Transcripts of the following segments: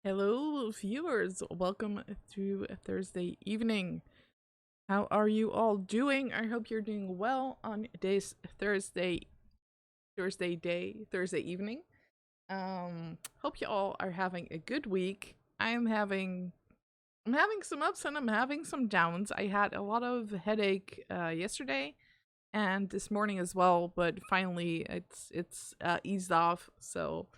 Hello, viewers. Welcome to Thursday evening. How are you all doing? I hope you're doing well on this Thursday evening. Hope you all are having a good week. I'm having some ups and I'm having some downs. I had a lot of headache yesterday and this morning as well, but finally it's eased off. So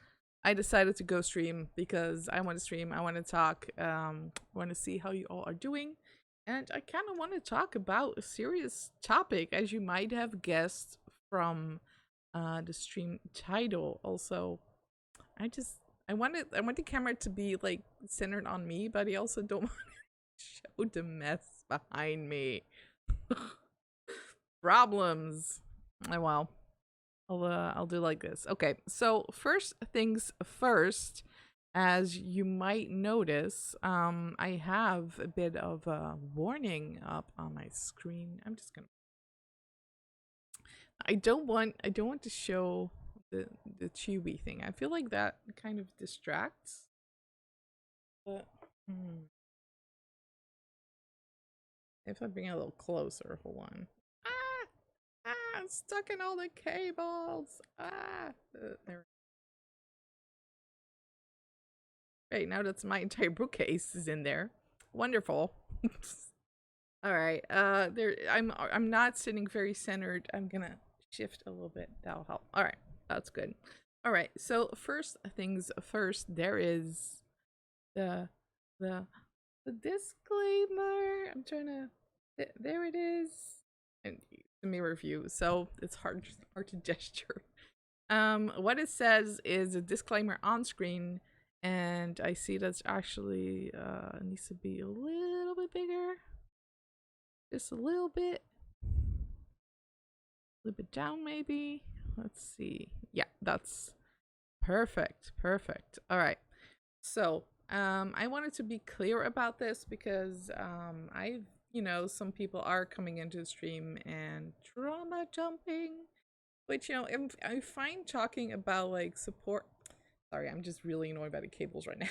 I decided to go stream because I want to stream. I want to talk. Want to see how you all are doing, and I kind of want to talk about a serious topic, as you might have guessed from the stream title. Also, I just I want the camera to be like centered on me, but I also don't want to show the mess behind me. Problems. Oh, well, I'll do like this. Okay, so first things first, as you might notice, I have a bit of a warning up on my screen. I don't want to show the chewy thing. I feel like that kind of distracts. But if I bring it a little closer, hold on. I'm stuck in all the cables. There. Right, now that's my entire bookcase is in there. Wonderful. All right. I'm not sitting very centered. I'm gonna shift a little bit. That'll help. All right. That's good. All right. So first things first, there is the the the disclaimer. I'm trying to there it is. And the mirror view. So it's hard to gesture. What it says is a disclaimer on screen, and I see that's actually needs to be a little bit bigger, just a little bit down maybe. Let's see. Yeah, that's perfect. All right. So I wanted to be clear about this because some people are coming into the stream and trauma dumping, which I find talking about like support. Sorry, I'm just really annoyed by the cables right now.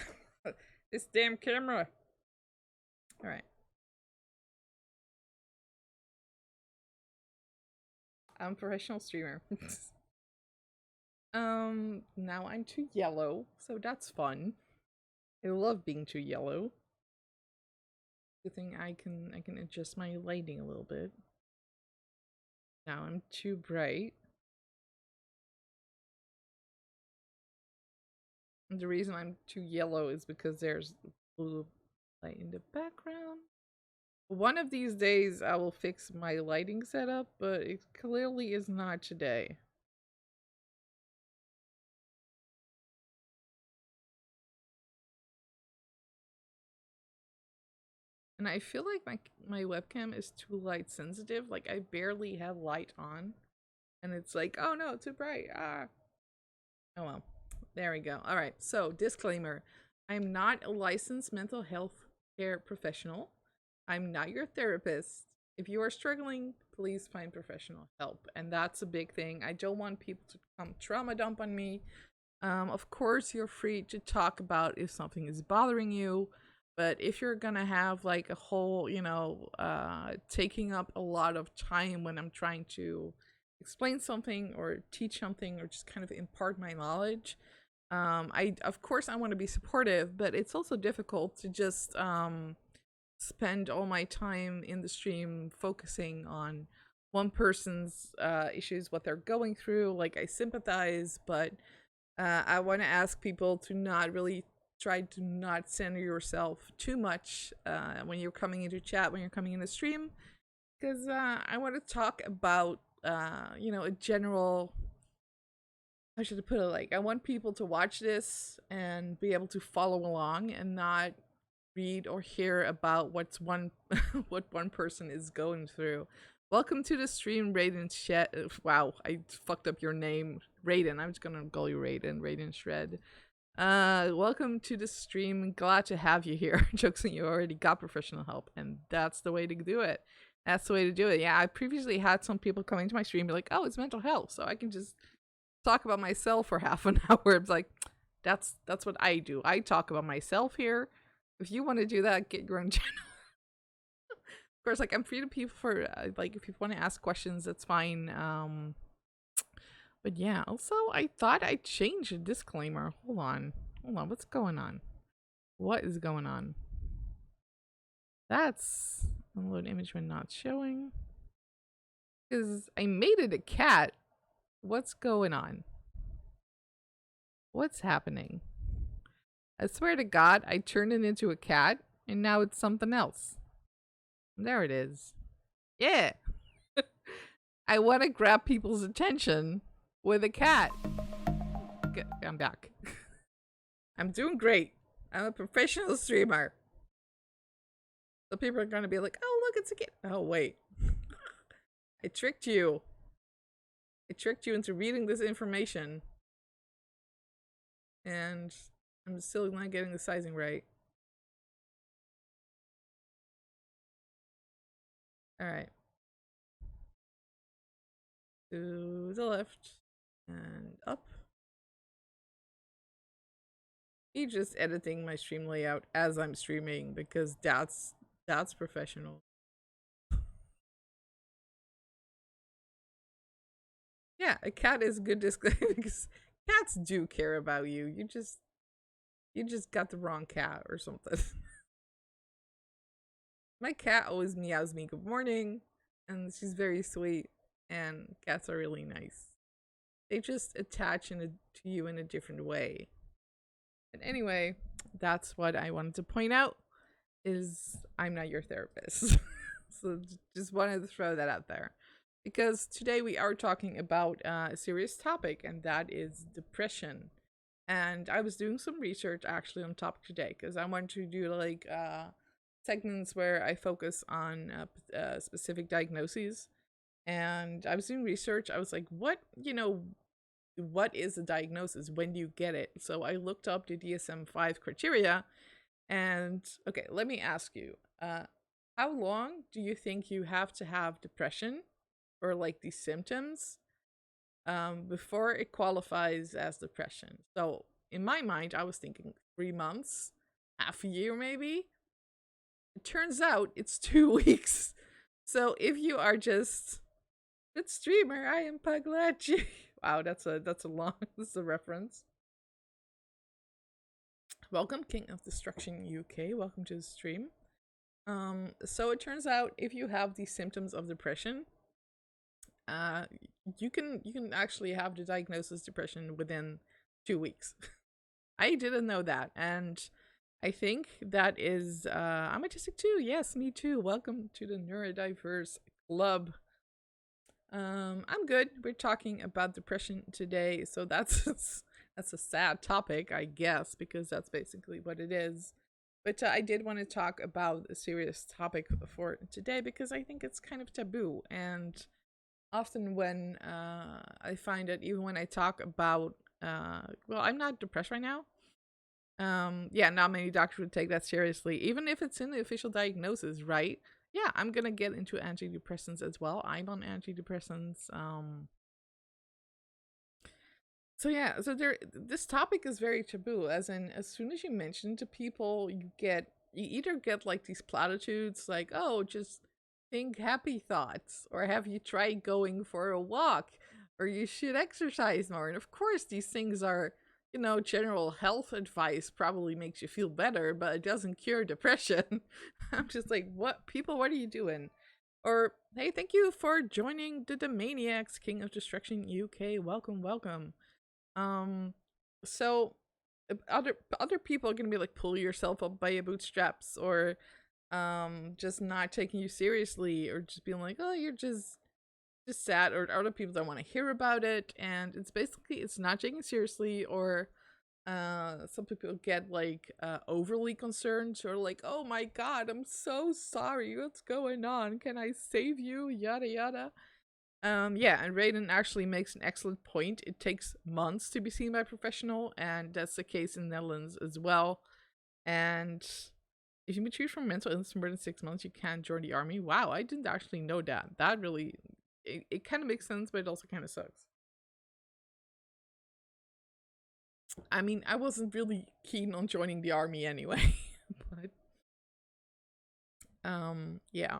This damn camera. All right. I'm a professional streamer. Now I'm too yellow, so that's fun. I love being too yellow. Good thing I can adjust my lighting a little bit. Now I'm too bright. And the reason I'm too yellow is because there's blue light in the background. One of these days I will fix my lighting setup, but it clearly is not today. And I feel like my webcam is too light sensitive. Like I barely have light on. And it's like, oh no, too bright. Ah. Oh well. There we go. All right. So, disclaimer. I'm not a licensed mental health care professional. I'm not your therapist. If you are struggling, please find professional help. And that's a big thing. I don't want people to come trauma dump on me. Of course, you're free to talk about if something is bothering you. But if you're gonna have like a whole, taking up a lot of time when I'm trying to explain something or teach something or just kind of impart my knowledge, I of course I want to be supportive, but it's also difficult to just spend all my time in the stream focusing on one person's issues, what they're going through. Like I sympathize, but I want to ask people to not really try to not center yourself too much when you're coming into chat, when you're coming in the stream, because I want to talk about a general, how should I put it, like I want people to watch this and be able to follow along and not read or hear about what's one what one person is going through. Welcome to the stream, Raiden Shed. Wow, I fucked up your name, Raiden. I'm just gonna call you Raiden Shred. Welcome to the stream. Glad to have you here. Jokes on you, already got professional help, and that's the way to do it. That's the way to do it. Yeah, I previously had some people coming to my stream be like, "Oh, it's mental health," so I can just talk about myself for half an hour. It's like, That's what I do. I talk about myself here. If you want to do that, get your own channel. Of course, like I'm free to people for like if people want to ask questions, that's fine. But yeah, also I thought I'd change a disclaimer. Hold on, what's going on? What is going on? That's unload image when not showing. Because I made it a cat. What's going on? What's happening? I swear to God, I turned it into a cat, and now it's something else. There it is. Yeah. I want to grab people's attention with a cat. I'm back. I'm doing great. I'm a professional streamer. So people are going to be like, oh, look, it's a kid. Oh, wait. I tricked you. I tricked you into reading this information. And I'm still not getting the sizing right. Alright. To the left. And up. He's just editing my stream layout as I'm streaming because that's professional. Yeah, a cat is good because cats do care about you. You just got the wrong cat or something. My cat always meows me good morning, and she's very sweet, and cats are really nice. They just attach to you in a different way. But anyway, that's what I wanted to point out is I'm not your therapist. So just wanted to throw that out there. Because today we are talking about a serious topic, and that is depression. And I was doing some research actually on topic today because I wanted to do like segments where I focus on specific diagnoses. And I was doing research. I was like, what is a diagnosis? When do you get it? So I looked up the DSM-5 criteria. And okay, let me ask you, how long do you think you have to have depression or like these symptoms before it qualifies as depression? So in my mind, I was thinking 3 months, half a year maybe. It turns out it's 2 weeks. So if you are just good streamer, I am Puglachi. Wow, that's a reference. Welcome, King of Destruction UK. Welcome to the stream. So it turns out if you have these symptoms of depression, you can actually have the diagnosis depression within 2 weeks. I didn't know that, and I think that is I'm autistic too. Yes, me too. Welcome to the neurodiverse club. I'm good. We're talking about depression today, so that's a sad topic, I guess, because that's basically what it is. But I did want to talk about a serious topic for today because I think it's kind of taboo, and often when I find that even when I talk about well, I'm not depressed right now. Yeah, not many doctors would take that seriously, even if it's in the official diagnosis, right? Yeah, I'm gonna get into antidepressants as well. I'm on antidepressants. So yeah, so this topic is very taboo, as in as soon as you mention it to people, you either get like these platitudes like, oh, just think happy thoughts, or have you tried going for a walk, or you should exercise more. And of course these things are, general health advice, probably makes you feel better, but it doesn't cure depression. I'm just like, what are you doing? Or, hey, thank you for joining the Demaniacs, King of Destruction UK. Welcome, welcome. So other people are gonna be like, pull yourself up by your bootstraps, or just not taking you seriously, or just being like, oh, you're just sad, or other people don't want to hear about it, and it's not taken seriously, or some people get like overly concerned, or like, oh my god, I'm so sorry, what's going on, can I save you, yada yada. Yeah, and Raiden actually makes an excellent point. It takes months to be seen by a professional, and that's the case in the Netherlands as well. And if you've been treated for mental illness for more than 6 months, you can't join the army. Wow, I didn't actually know that. That really, it kind of makes sense, but it also kind of sucks. I mean, I wasn't really keen on joining the army anyway. But yeah.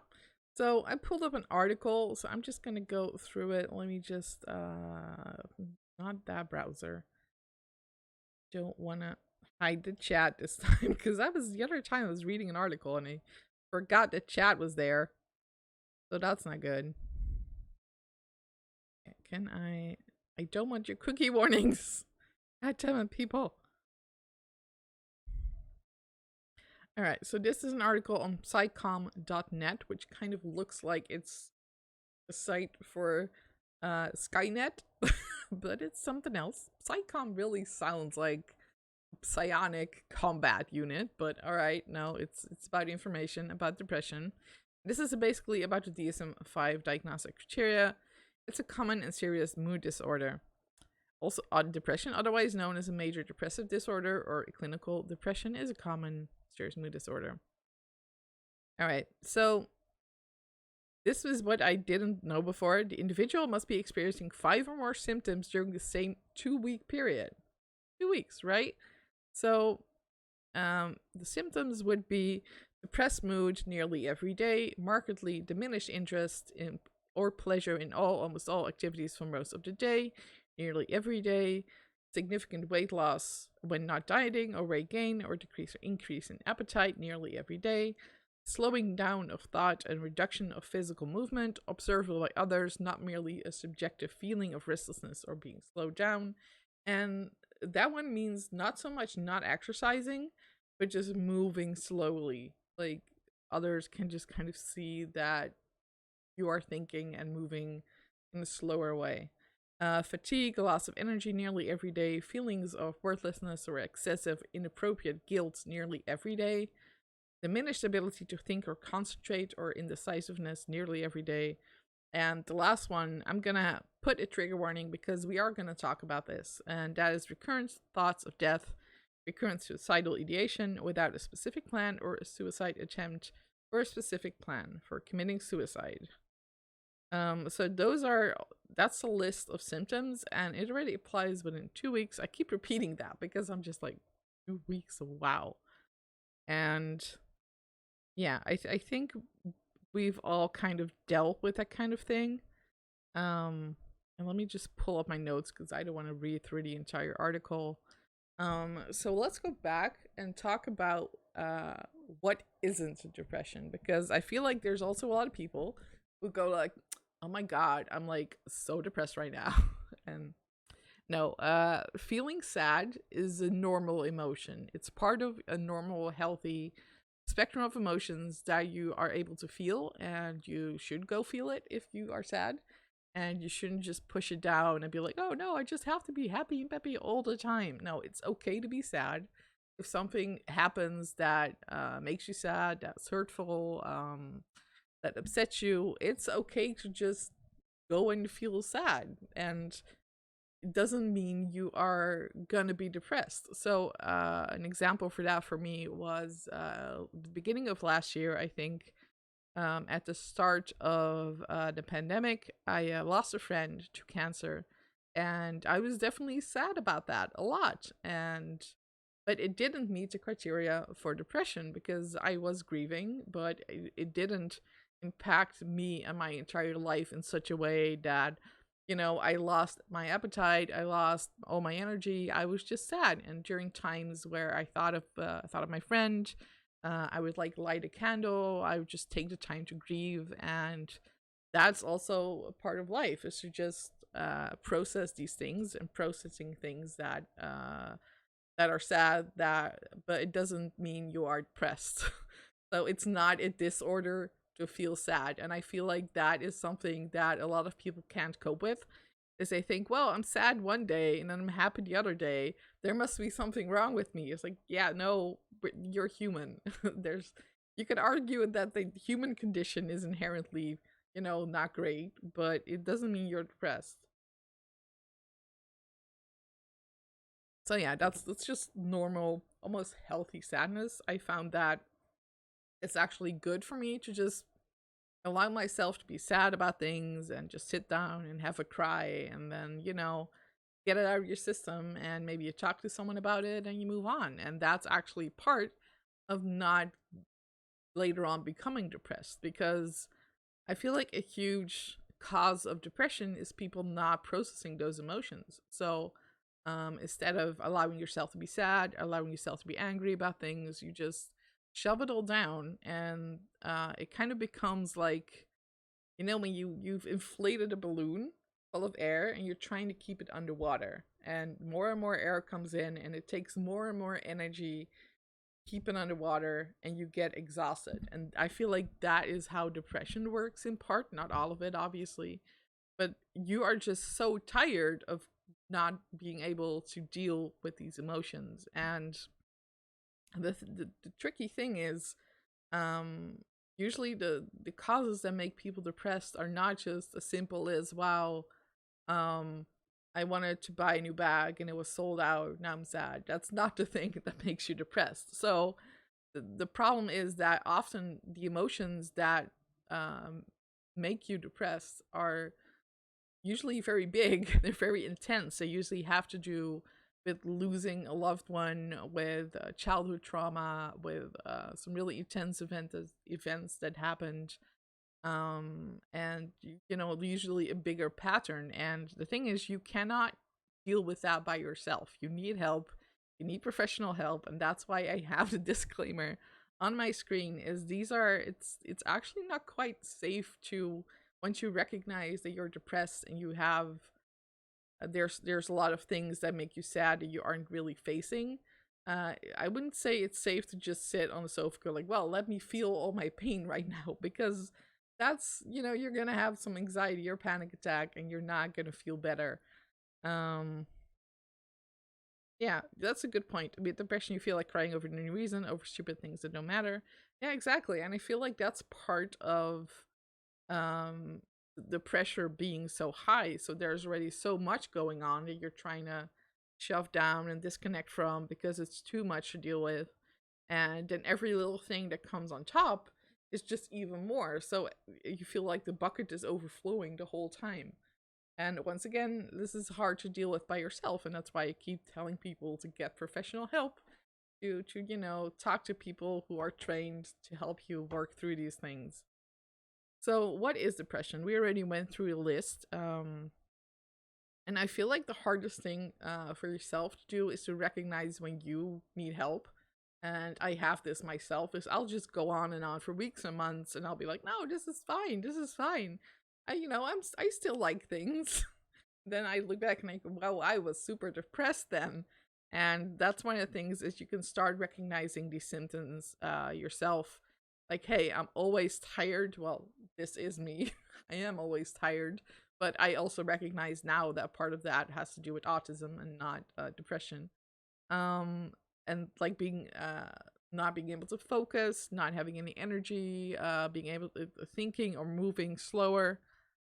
So I pulled up an article, so I'm just gonna go through it. Let me just not that browser. Don't wanna hide the chat this time because that was the other time I was reading an article and I forgot the chat was there. So that's not good. Can I don't want your cookie warnings. God damn it, people. Alright, so this is an article on psychom.net, which kind of looks like it's a site for Skynet, but it's something else. Psychom really sounds like psionic combat unit, but alright, no, it's about information about depression. This is basically about the DSM-5 diagnostic criteria. It's a common and serious mood disorder. Also, depression, otherwise known as a major depressive disorder or a clinical depression, is a common serious mood disorder. Alright, so this was what I didn't know before. The individual must be experiencing 5 or more symptoms during the same 2-week period. 2 weeks, right? So the symptoms would be depressed mood nearly every day, markedly diminished interest in or pleasure in almost all activities for most of the day, nearly every day, significant weight loss when not dieting, or weight gain or decrease or increase in appetite nearly every day, slowing down of thought and reduction of physical movement observable by others, not merely a subjective feeling of restlessness or being slowed down. And that one means not so much not exercising, but just moving slowly. Like, others can just kind of see that you are thinking and moving in a slower way. Fatigue, loss of energy nearly every day, feelings of worthlessness or excessive inappropriate guilt nearly every day, diminished ability to think or concentrate or indecisiveness nearly every day. And the last one, I'm gonna put a trigger warning because we are gonna talk about this, and that is recurrent thoughts of death, recurrent suicidal ideation without a specific plan or a suicide attempt or a specific plan for committing suicide. So that's a list of symptoms, and it already applies within 2 weeks. I keep repeating that because I'm just like, 2 weeks, wow. And yeah, I think we've all kind of dealt with that kind of thing. And let me just pull up my notes because I don't want to read through the entire article. So let's go back and talk about what isn't depression, because I feel like there's also a lot of people who go like, oh my god, I'm like so depressed right now. And no, feeling sad is a normal emotion. It's part of a normal, healthy spectrum of emotions that you are able to feel, and you should go feel it if you are sad. And you shouldn't just push it down and be like, oh no, I just have to be happy and peppy all the time. No, it's okay to be sad. If something happens that makes you sad, that's hurtful, that upsets you, it's okay to just go and feel sad. And it doesn't mean you are gonna be depressed. So an example for that for me was the beginning of last year, I think. At the start of the pandemic, I lost a friend to cancer, and I was definitely sad about that a lot. But it didn't meet the criteria for depression because I was grieving, but it didn't impact me and my entire life in such a way that, I lost my appetite, I lost all my energy. I was just sad, and during times where I thought of my friend, I would like light a candle. I would just take the time to grieve, and that's also a part of life, is to just process these things, and processing things that are sad. But it doesn't mean you are depressed. So it's not a disorder to feel sad, and I feel like that is something that a lot of people can't cope with. Is they think, well, I'm sad one day and then I'm happy the other day. There must be something wrong with me. It's like, yeah, no, you're human. You could argue that the human condition is inherently, not great, but it doesn't mean you're depressed. So yeah, that's just normal, almost healthy sadness. I found that it's actually good for me to just allow myself to be sad about things and just sit down and have a cry, and then, get it out of your system, and maybe you talk to someone about it and you move on. And that's actually part of not later on becoming depressed, because I feel like a huge cause of depression is people not processing those emotions. So instead of allowing yourself to be sad, allowing yourself to be angry about things, you just shove it all down, and it kind of becomes like, when you've inflated a balloon full of air and you're trying to keep it underwater, and more air comes in, and it takes more and more energy keep it underwater, and you get exhausted. And I feel like that is how depression works in part, not all of it obviously, but you are just so tired of not being able to deal with these emotions. And the tricky thing is, um usually the causes that make people depressed are not just as simple as, wow, um I wanted to buy a new bag and it was sold out, now I'm sad. That's not the thing that makes you depressed. So the problem is that often the emotions that um make you depressed are usually very big. They're very intense. They usually have to do with losing a loved one, with childhood trauma, with some really intense events that happened, and usually a bigger pattern. And the thing is, you cannot deal with that by yourself. You need help. You need professional help, and that's why I have the disclaimer on my screen. Is these are it's actually not quite safe to, once you recognize that you're depressed and you have there's a lot of things that make you sad that you aren't really facing. I wouldn't say it's safe to just sit on the sofa go like, well, let me feel all my pain right now, because that's, you're gonna have some anxiety or panic attack and you're not gonna feel better. um yeah, that's a good point. With depression, you feel like crying over no reason, over stupid things that don't matter. Yeah, exactly. And I feel like that's part of um the pressure being so high. So there's already so much going on that you're trying to shove down and disconnect from, because it's too much to deal with. And then every little thing that comes on top is just even more. So you feel like the bucket is overflowing the whole time. And once again, this is hard to deal with by yourself, and that's why I keep telling people to get professional help, to talk to people who are trained to help you work through these things. So, what is depression? We already went through a list. And I feel like the hardest thing for yourself to do is to recognize when you need help. And I have this myself, is I'll just go on and on for weeks and months, and I'll be like, no, this is fine. This is fine. I still like things. Then I look back and I go, well, I was super depressed then. And that's one of the things, is you can start recognizing these symptoms yourself. Like, hey, I'm always tired. Well, this is me. I am always tired. But I also recognize now that part of that has to do with autism and not depression. Um, and like being not being able to focus, not having any energy, being able to thinking or moving slower.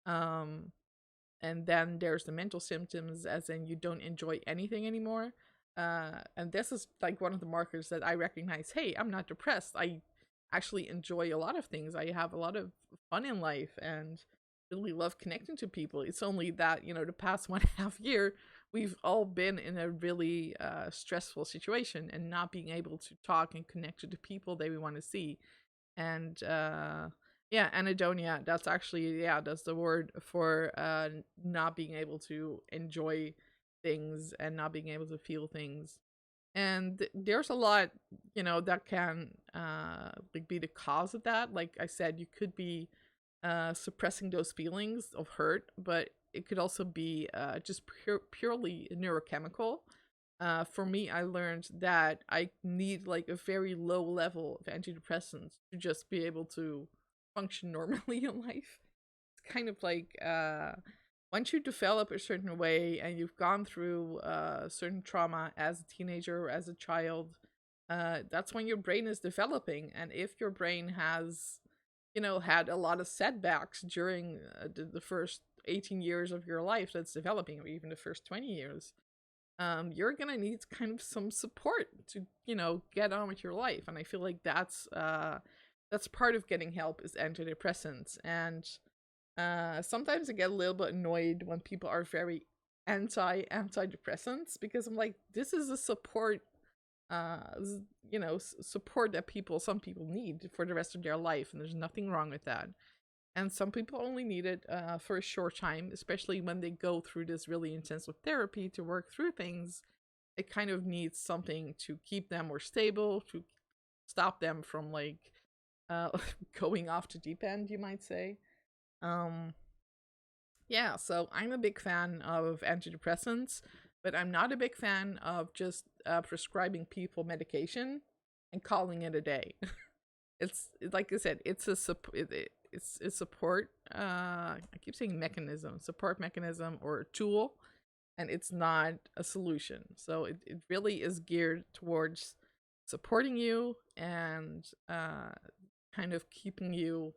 Um, and then there's the mental symptoms, as in you don't enjoy anything anymore. And this is like one of the markers that I recognize, hey, I'm not depressed. I actually enjoy a lot of things. I have a lot of fun in life and really love connecting to people. It's only that, the past 1.5 year, we've all been in a really stressful situation, and not being able to talk and connect to the people that we want to see. And yeah, anhedonia, that's actually, yeah, that's the word for not being able to enjoy things and not being able to feel things. And there's a lot, that can like be the cause of that. Like I said, you could be suppressing those feelings of hurt, but it could also be just purely neurochemical. For me, I learned that I need like a very low level of antidepressants to just be able to function normally in life. It's kind of like once you develop a certain way and you've gone through certain trauma as a teenager or as a child, that's when your brain is developing. And if your brain has, had a lot of setbacks during the first 18 years of your life that's developing, or even the first 20 years, you're gonna need kind of some support to, get on with your life. And I feel like that's part of getting help, is antidepressants. And sometimes I get a little bit annoyed when people are very antidepressants, because I'm like, this is a support, support that some people need for the rest of their life, and there's nothing wrong with that. And some people only need it for a short time, especially when they go through this really intensive therapy to work through things. It kind of needs something to keep them more stable, to stop them from like uh, going off the deep end, you might say. Um, yeah, so I'm a big fan of antidepressants, but I'm not a big fan of just prescribing people medication and calling it a day. It's like I said, it's a support. I keep saying mechanism, support mechanism or tool, and it's not a solution. So it really is geared towards supporting you and kind of keeping you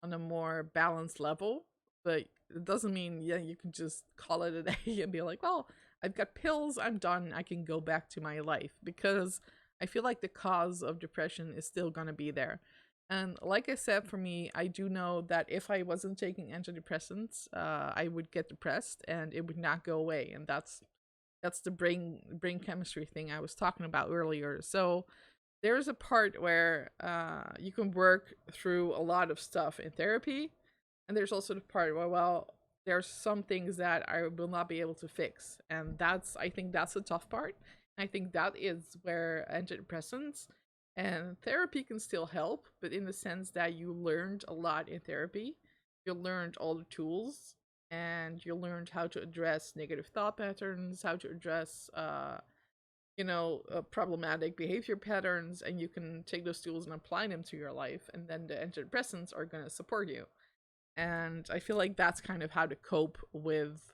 on a more balanced level. But it doesn't mean, yeah, you can just call it a day and be like, well, I've got pills, I'm done, I can go back to my life. Because I feel like the cause of depression is still going to be there. And like I said, for me, I do know that if I wasn't taking antidepressants, I would get depressed and it would not go away. And that's the brain chemistry thing I was talking about earlier. So there's a part where you can work through a lot of stuff in therapy, and there's also the part where, well, there's some things that I will not be able to fix, and I think that's the tough part. I think that is where antidepressants and therapy can still help, but in the sense that you learned a lot in therapy, you learned all the tools, and you learned how to address negative thought patterns, how to address problematic behavior patterns, and you can take those tools and apply them to your life, and then the antidepressants are going to support you. And I feel like that's kind of how to cope with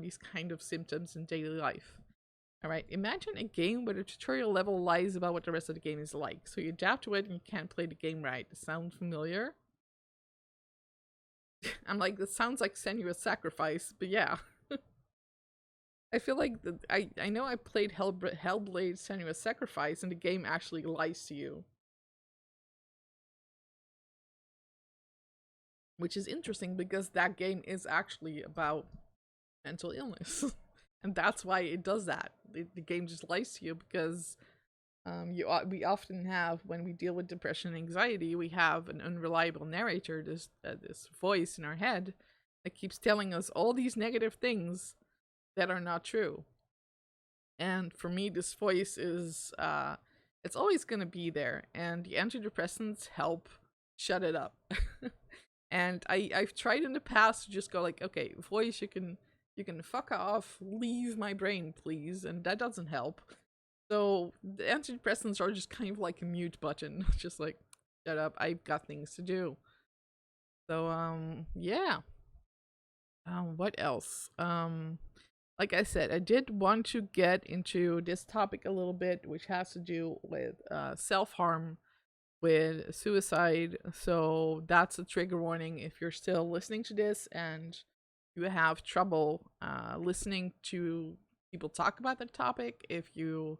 these kind of symptoms in daily life. All right, imagine a game where the tutorial level lies about what the rest of the game is like, so you adapt to it and you can't play the game right. Sound familiar? I'm like, this sounds like Senua's Sacrifice, but yeah. I feel like I know I played Hellblade Senua's Sacrifice, and the game actually lies to you, which is interesting because that game is actually about mental illness, and that's why it does that. The game just lies to you because we often have, when we deal with depression and anxiety, we have an unreliable narrator, this voice in our head that keeps telling us all these negative things that are not true. And for me, this voice is it's always going to be there, and the antidepressants help shut it up. And I've tried in the past to just go like, okay, voice, you can fuck off, leave my brain, please, and that doesn't help. So the antidepressants are just kind of like a mute button, just like, shut up, I've got things to do. So yeah. What else? Like I said, I did want to get into this topic a little bit, which has to do with self-harm, with suicide. So that's a trigger warning if you're still listening to this and you have trouble listening to people talk about that topic, if you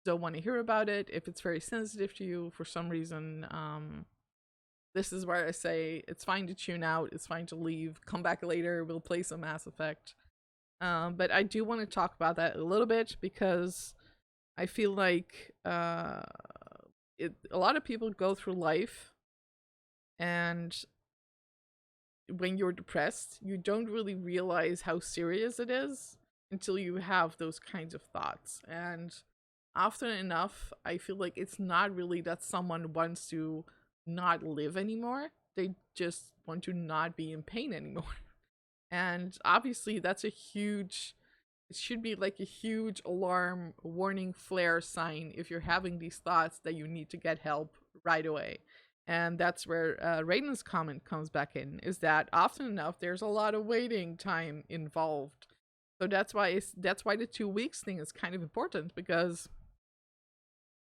don't want to hear about it, if it's very sensitive to you for some reason. This is where I say it's fine to tune out, it's fine to leave, come back later, we'll play some Mass Effect. But I do want to talk about that a little bit because I feel like a lot of people go through life, and when you're depressed, you don't really realize how serious it is until you have those kinds of thoughts. And often enough, I feel like it's not really that someone wants to not live anymore. They just want to not be in pain anymore. And obviously that's it should be like a huge alarm warning flare sign if you're having these thoughts that you need to get help right away. And that's where Raiden's comment comes back in, is that often enough there's a lot of waiting time involved. So that's why the 2 weeks thing is kind of important, because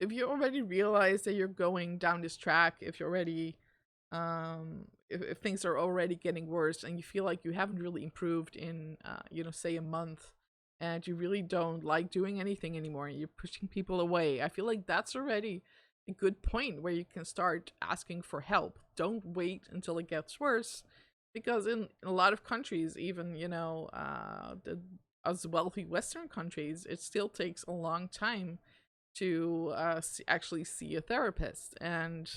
if you already realize that you're going down this track, if you're already if things are already getting worse and you feel like you haven't really improved in say a month, and you really don't like doing anything anymore and you're pushing people away, I feel like that's already a good point where you can start asking for help. Don't wait until it gets worse, because in a lot of countries, even as wealthy Western countries, it still takes a long time to actually see a therapist. And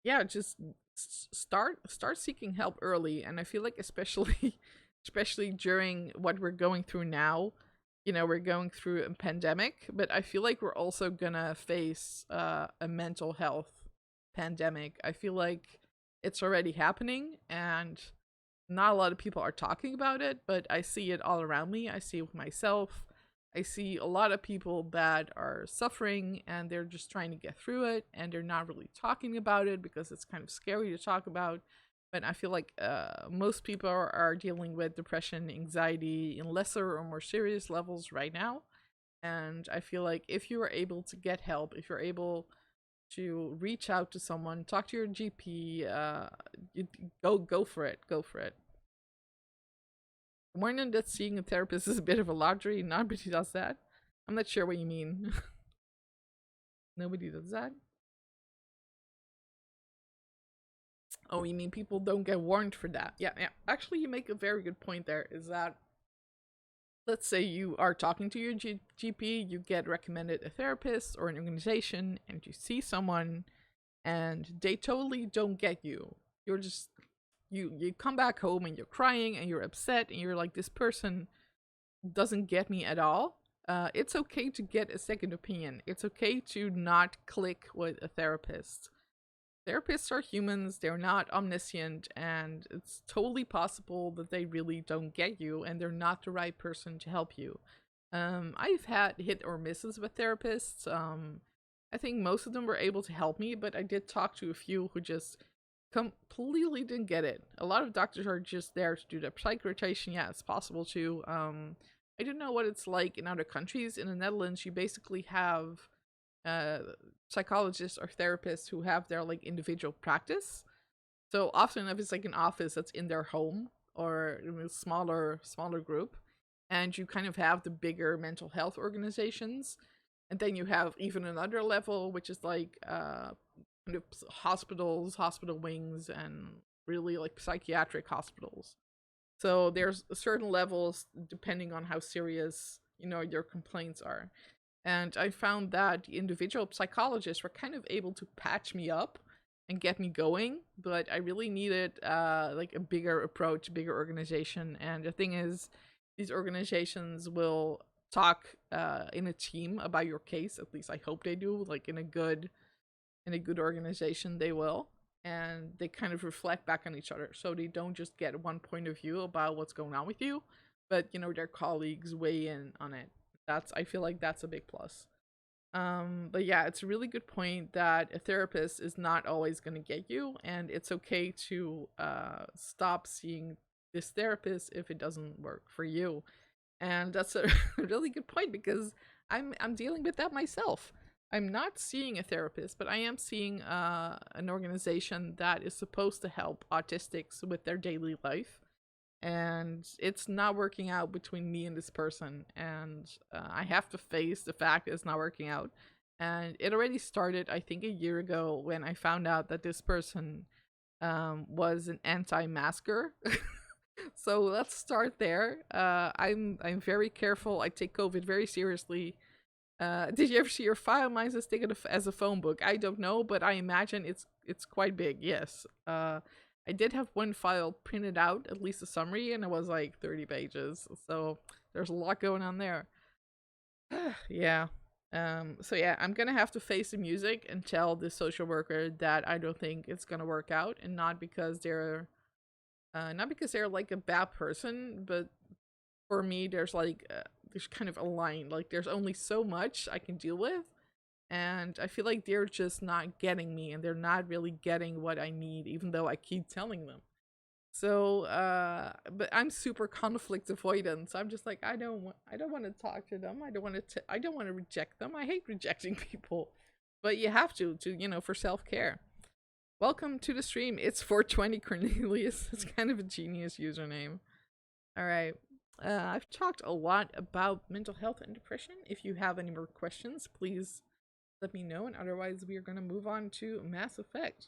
yeah, just start seeking help early. And I feel like especially especially during what we're going through now, we're going through a pandemic, but I feel like we're also gonna face a mental health pandemic. I feel like it's already happening, and not a lot of people are talking about it, but I see it all around me. I see it with myself. I see a lot of people that are suffering and they're just trying to get through it, and they're not really talking about it because it's kind of scary to talk about. But I feel like most people are dealing with depression, anxiety in lesser or more serious levels right now. And I feel like if you are able to get help, if you're able to reach out to someone, talk to your GP, go for it. Go for it. Warning that seeing a therapist is a bit of a luxury. Nobody does that. I'm not sure what you mean. Nobody does that. Oh, you mean people don't get warned for that? Yeah, yeah. Actually, you make a very good point there. Is that, let's say you are talking to your GP, you get recommended a therapist or an organization, and you see someone, and they totally don't get you. You're just you come back home and you're crying and you're upset and you're like, this person doesn't get me at all. It's okay to get a second opinion. It's okay to not click with a therapist. Therapists are humans, they're not omniscient, and it's totally possible that they really don't get you and they're not the right person to help you. I've had hit or misses with therapists. I think most of them were able to help me, but I did talk to a few who just completely didn't get it. A lot of doctors are just there to do the psych rotation. Yeah, it's possible to. I don't know what it's like in other countries. In the Netherlands, you basically have uh, psychologists or therapists who have their like individual practice. So often, if it's like an office that's in their home or in a smaller group, and you kind of have the bigger mental health organizations, and then you have even another level, which is like kind of hospitals, hospital wings, and really like psychiatric hospitals. So there's certain levels depending on how serious, your complaints are. And I found that the individual psychologists were kind of able to patch me up and get me going, but I really needed like a bigger approach, bigger organization. And the thing is, these organizations will talk in a team about your case. At least I hope they do. Like in a good organization, they will, and they kind of reflect back on each other, so they don't just get one point of view about what's going on with you, but their colleagues weigh in on it. I feel like that's a big plus. But yeah, it's a really good point that a therapist is not always going to get you, and it's okay to stop seeing this therapist if it doesn't work for you. And that's a really good point, because I'm dealing with that myself. I'm not seeing a therapist, but I am seeing an organization that is supposed to help autistics with their daily life. And it's not working out between me and this person. And I have to face the fact that it's not working out. And it already started, I think, a year ago when I found out that this person was an anti-masker. So let's start there. I'm very careful. I take COVID very seriously. Did you ever see your file? Mine's as big as a phone book. I don't know, but I imagine it's quite big. Yes. I did have one file printed out, at least a summary, and it was like 30 pages. So there's a lot going on there. Yeah. So yeah, I'm gonna have to face the music and tell the social worker that I don't think it's gonna work out, and not because they're like a bad person, but for me, there's kind of a line. Like, there's only so much I can deal with, and I feel like they're just not getting me, and they're not really getting what I need, even though I keep telling them. So, but I'm super conflict avoidant. So I'm just like, I don't want to talk to them. I don't want to reject them. I hate rejecting people, but you have to, for self care. Welcome to the stream. It's 420 Cornelius. It's kind of a genius username. All right. I've talked a lot about mental health and depression. If you have any more questions, please let me know. And otherwise, we are going to move on to Mass Effect.